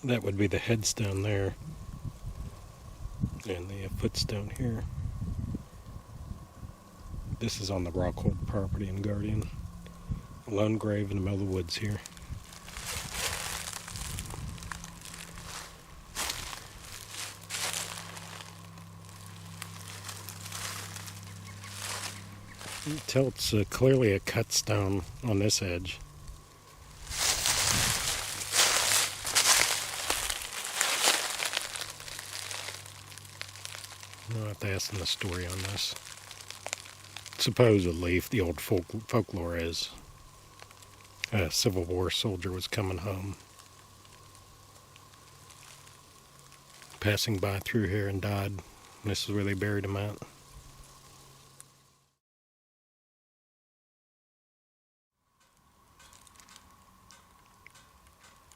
That would be the headstone there, and the footstone here. This is on the Rockhold property in Guardian. A lone grave in the middle of the woods here. You can tell it's clearly a cut stone on this edge. I'll have to ask them the story on this. Supposedly, if the old folklore is, a Civil War soldier was coming home, passing by through here and died. This is where they buried him at.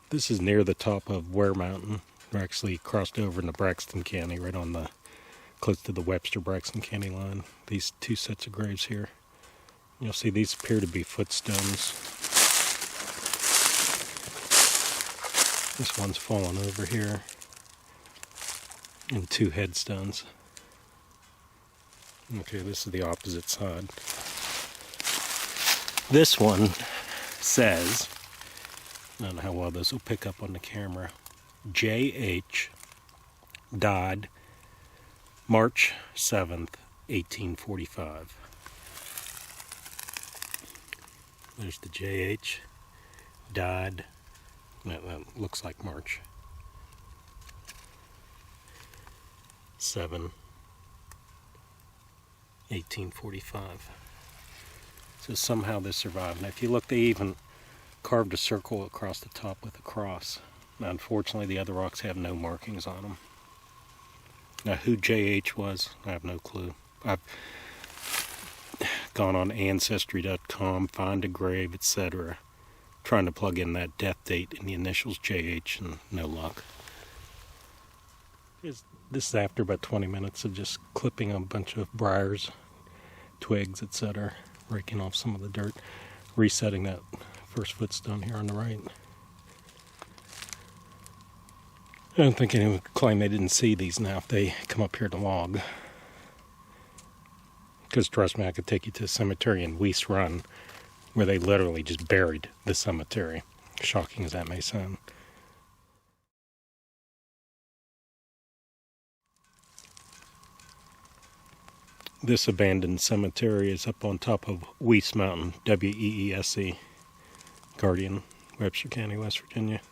This is near the top of Ware Mountain. We're actually crossed over into Braxton County, right on the close to the Webster-Braxton County line. These two sets of graves here. You'll see these appear to be footstones. This one's fallen over here. And two headstones. Okay, this is the opposite side. This one says, I don't know how well this will pick up on the camera, J.H. died March 7th, 1845. There's the J.H. died. That looks like March 7, 1845. So somehow this survived. Now if you look, they even carved a circle across the top with a cross. Now unfortunately the other rocks have no markings on them. Now who J.H. was, I have no clue. I've gone on Ancestry.com, find a grave, etc. Trying to plug in that death date and the initials J.H. and no luck. This is after about 20 minutes of just clipping a bunch of briars, twigs, etc. Raking off some of the dirt. Resetting that first footstone here on the right. I don't think anyone would claim they didn't see these now if they come up here to log. Because trust me, I could take you to a cemetery in Weiss Run where they literally just buried the cemetery. Shocking as that may sound. This abandoned cemetery is up on top of Weiss Mountain, W-E-E-S-E, Guardian, Webster County, West Virginia.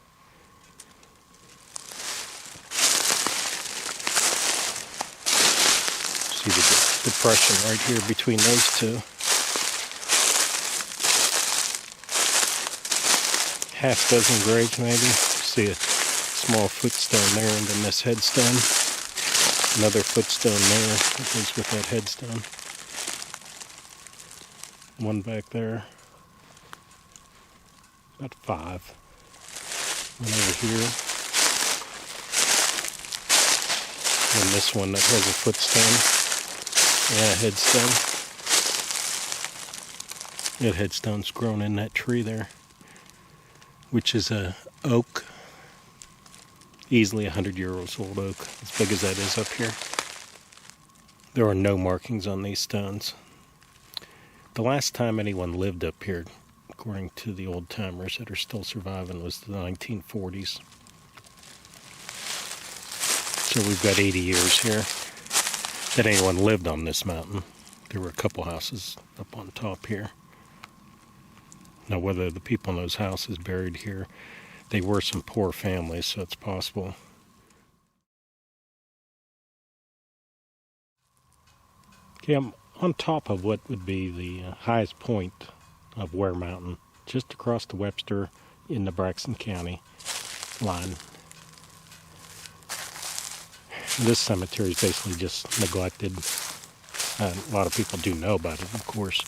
See the depression right here between those two. Half dozen graves maybe. See a small footstone there and then this headstone. Another footstone there that goes with that headstone. One back there. About 5. One over here. And this one that has a footstone. Yeah, a headstone. That headstone's grown in that tree there, which is a oak. Easily 100-year-old oak, as big as that is up here. There are no markings on these stones. The last time anyone lived up here, according to the old timers that are still surviving, was the 1940s. So we've got 80 years here that anyone lived on this mountain. There were a couple houses up on top here. Now whether the people in those houses buried here, they were some poor families, so it's possible. Okay, I'm on top of what would be the highest point of Ware Mountain, just across the Webster in the Braxton County line. This cemetery is basically just neglected. A lot of people do know about it, of course.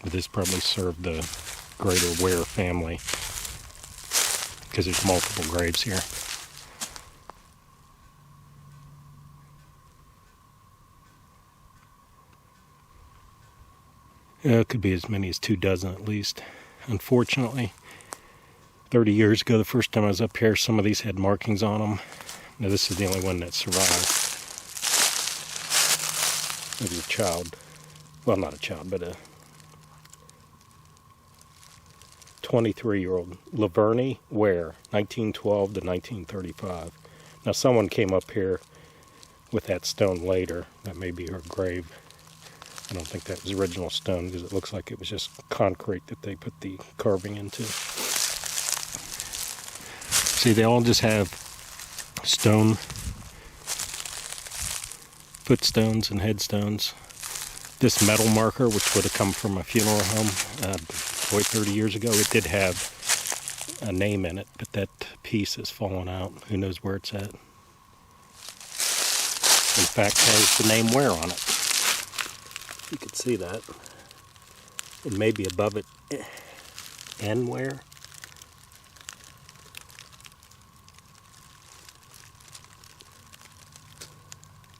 But this probably served the greater Ware family because there's multiple graves here. It could be as many as 2 dozen at least. unfortunately. 30 years ago, the first time I was up here, some of these had markings on them. Now this is the only one that survived. It was a child. Well, not a child, but a 23-year-old Laverne Ware, 1912 to 1935. Now someone came up here with that stone later. That may be her grave. I don't think that was original stone because it looks like it was just concrete that they put the carving into. See, they all just have stone footstones and headstones. This metal marker, which would have come from a funeral home 30 years ago, it did have a name in it, but that piece has fallen out. Who knows where it's at? In fact, has the name Ware on it. You can see that. It may be above it, N Ware.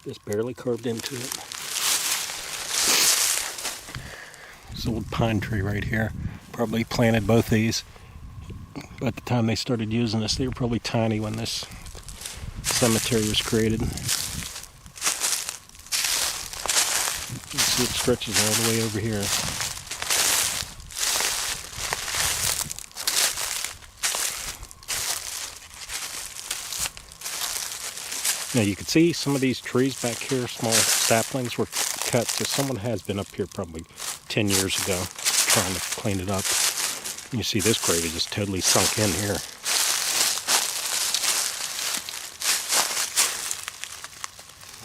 Just barely carved into it. This old pine tree right here. Probably planted both these. By the time they started using this, they were probably tiny when this cemetery was created. You see it stretches all the way over here. Now you can see some of these trees back here, small saplings, were cut. So someone has been up here probably 10 years ago trying to clean it up. And you see this grave is just totally sunk in here.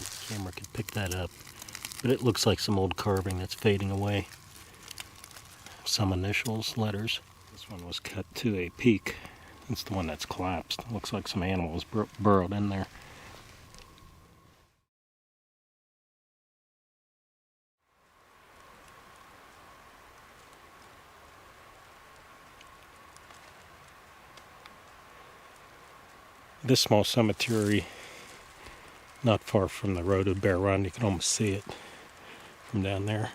The camera could pick that up. But it looks like some old carving that's fading away. Some initials, letters. This one was cut to a peak. It's the one that's collapsed. It looks like some animals burrowed in there. This small cemetery, not far from the road of Bear Run, you can almost see it from down there.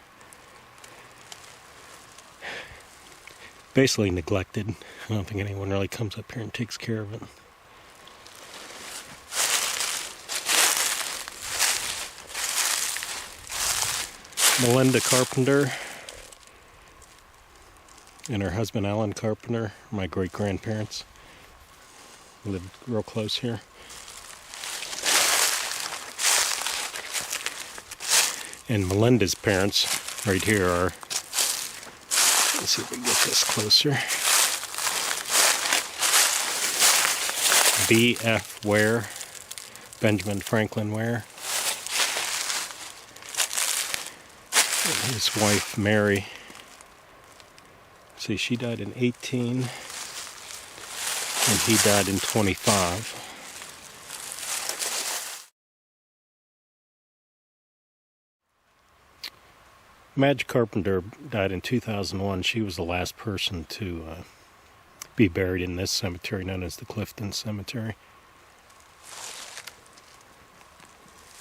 Basically neglected. I don't think anyone really comes up here and takes care of it. Melinda Carpenter and her husband Alan Carpenter, my great-grandparents, lived real close here. And Melinda's parents right here are, let's see if we can get this closer. B.F. Ware, Benjamin Franklin Ware, and his wife Mary. See, she died in 18. And he died in 25. Madge Carpenter died in 2001. She was the last person to be buried in this cemetery known as the Clifton Cemetery.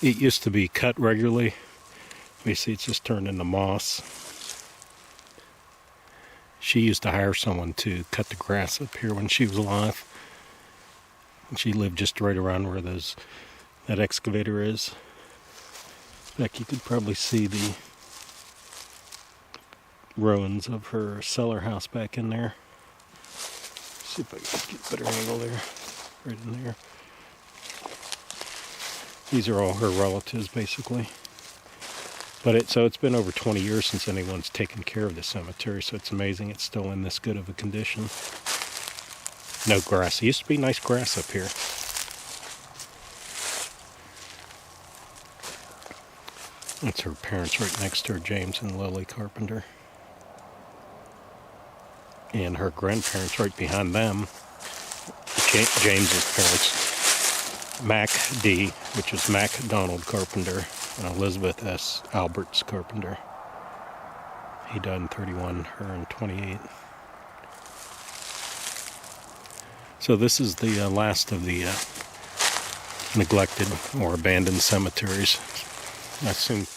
It used to be cut regularly. You see it's just turned into moss. She used to hire someone to cut the grass up here when she was alive. And she lived just right around where that excavator is. In fact, you could probably see the ruins of her cellar house back in there. See if I can get a better angle there. Right in there. These are all her relatives, basically. But it's been over 20 years since anyone's taken care of the cemetery, so it's amazing it's still in this good of a condition. No grass. It used to be nice grass up here. That's her parents right next to her, James and Lily Carpenter. And her grandparents right behind them, James's parents, Mac D., which is Mac Donald Carpenter, and Elizabeth S. Alberts Carpenter. He died in 31, her in 28. So this is the last of the neglected or abandoned cemeteries. I assume